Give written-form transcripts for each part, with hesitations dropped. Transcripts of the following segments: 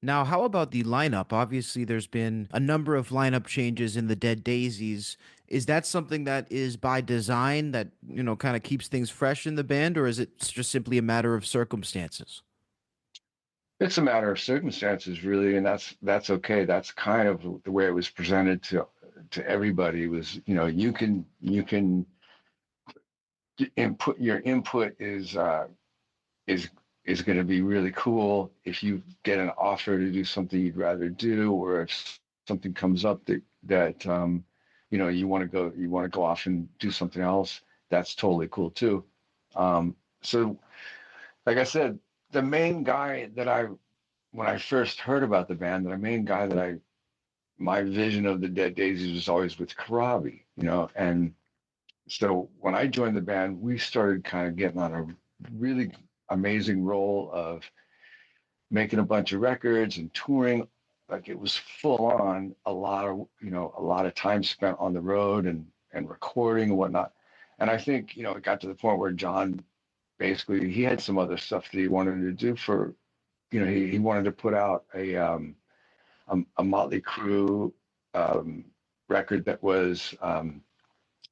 Now, how about the lineup? Obviously, there's been a number of lineup changes in the Dead Daisies. Is that something that is by design that, kind of keeps things fresh in the band, or is it just simply a matter of circumstances? It's a matter of circumstances, really, and that's okay. That's kind of the way it was presented to everybody. Was you can input your input is is going to be really cool if you get an offer to do something you'd rather do, or if something comes up that you want to go off and do something else. That's totally cool too. So, like I said, the main guy that I when I first heard about the band, the main guy that I my vision of the Dead Daisies was always with Karabi, and so when I joined the band, we started kind of getting on a really amazing role of making a bunch of records and touring. Like it was full on a lot of time spent on the road and recording and whatnot. And I think, it got to the point where John basically he had some other stuff that he wanted to do for, he wanted to put out a Motley Crue um, record that was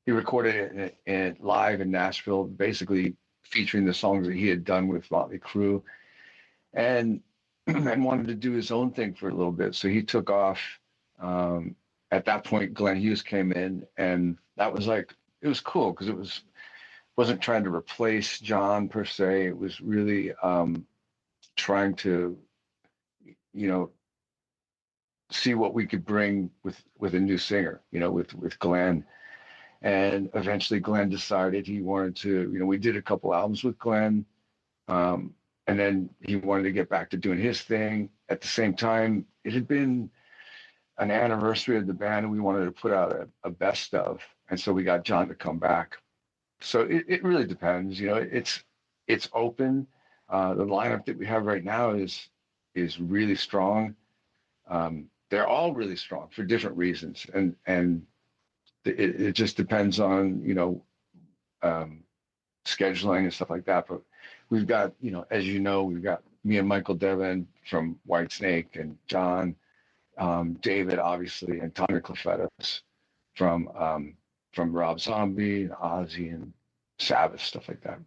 he recorded it live in Nashville, basically featuring the songs that he had done with Motley Crue, and and wanted to do his own thing for a little bit. So he took off. Um, at that point, Glenn Hughes came in, and that was like it was cool because it wasn't trying to replace John per se. It was really trying to you know see what we could bring with a new singer, with Glenn. And eventually, Glenn decided he wanted to. We did a couple albums with Glenn, um, and then he wanted to get back to doing his thing. At the same time, it had been an anniversary of the band, and we wanted to put out a best of, and so we got John to come back. So it really depends. It's open. The lineup that we have right now is really strong. They're all really strong for different reasons, and it just depends on um, scheduling and stuff like that. But we've got, as we've got me and Michael Devin from Whitesnake, and John, David, obviously, and Tanya Clefettis from from Rob Zombie, and Ozzy, and Sabbath, stuff like that.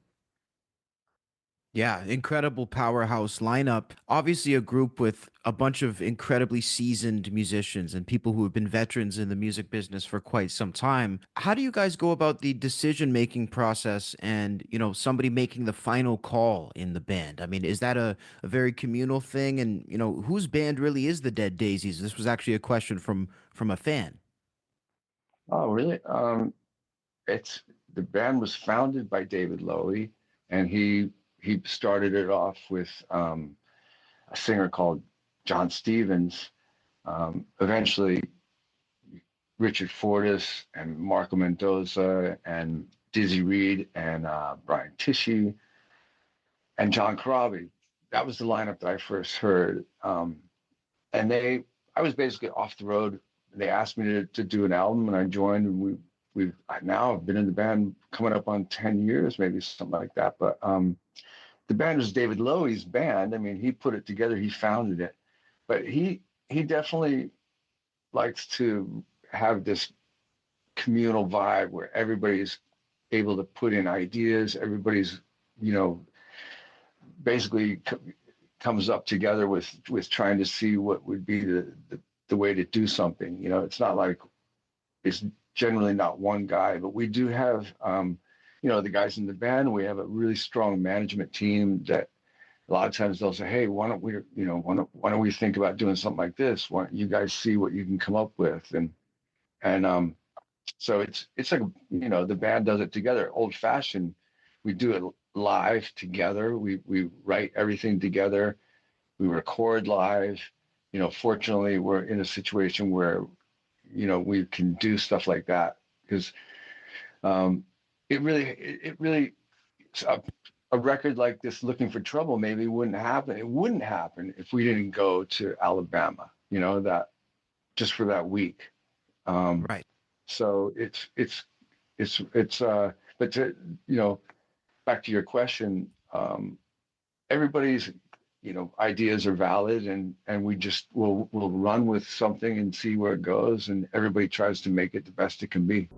Yeah, incredible powerhouse lineup. Obviously, a group with a bunch of incredibly seasoned musicians and people who have been veterans in the music business for quite some time. How do you guys go about the decision-making process and, somebody making the final call in the band? I mean, is that a very communal thing? And, whose band really is the Dead Daisies? This was actually a question from a fan. Oh, really? It's the band was founded by David Lowy, and he started it off with a singer called John Stevens. Eventually, Richard Fortis and Marco Mendoza and Dizzy Reed and Brian Tishy and John Corabi. That was the lineup that I first heard. And I was basically off the road. They asked me to do an album, and I joined. And we've now have been in the band coming up on 10 years, maybe something like that. But the band was David Lowy's band. I mean, he put it together, he founded it, but he definitely likes to have this communal vibe where everybody's able to put in ideas. Everybody's, you know, basically comes up together with trying to see what would be the way to do something. It's not like it's generally not one guy, but we do have, the guys in the band. We have a really strong management team that a lot of times they'll say, "Hey, why don't we, why don't we think about doing something like this? Why don't you guys see what you can come up with?" And so it's like the band does it together, old fashioned. We do it live together. We write everything together. We record live. Fortunately, we're in a situation where we can do stuff like that because um, it really a record like this, Looking for Trouble, maybe wouldn't happen. It wouldn't happen if we didn't go to Alabama. That just for that week. Um, Right. so but to back to your question, everybody's ideas are valid, and we just will run with something and see where it goes, and everybody tries to make it the best it can be.